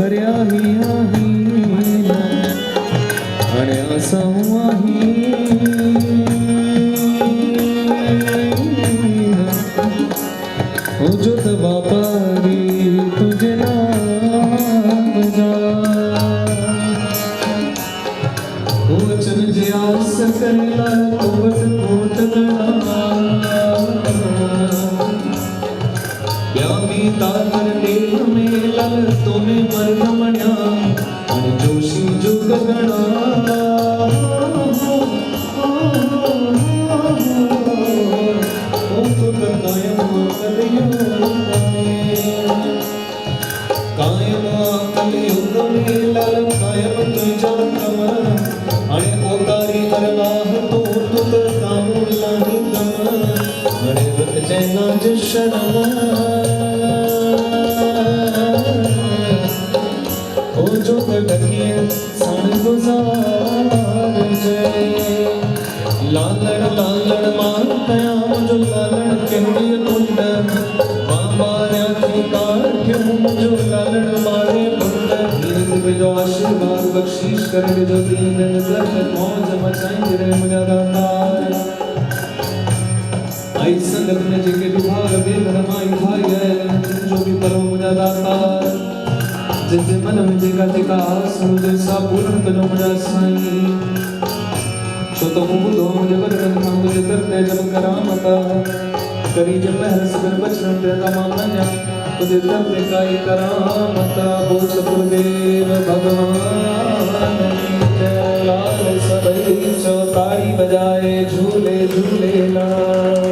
भरिया ही आही अरे आसाऊं आही हो जो दवा पारी तुझे नाम जा वचन जे आस करेला तो बस कोट ब्यामी ताकर देख में लल तोने मर्द मण्या अन जोशी जुग गणा ओ तो कायम कलयुग में लल कायम तुझा कमर अने ओतारी अरवाह तो तुत कामू लाही कमर अरे वत चैना जशनम ओ जो ढकिए सन गुजार जय लालड़ लालड़ मार कयाम जो लालड़ कहड़ी कुंड बाबाया की काढ़ जो लालड़ मारे पुंड जो आशीर्वाद बख्शीश करे जो दीन नजर मौज मचाएंगे रे मुझा दातार आई संगत ने जिके विभाग बेघर माई भाई है जो भी करो मुझा दातार जिसे मन में जिका जिका आस मुझे सा पूर्ण करो मुझा साईं सो तो बुद्धो मुझे वरदान था मुझे करते जब करामता करी जब पहर सबर बचन देता मामन्या तुझे करते काई करामता बोल सतगुरुदेव भगवान लाल सबरी चौतारी बजाए झूले झूले ला।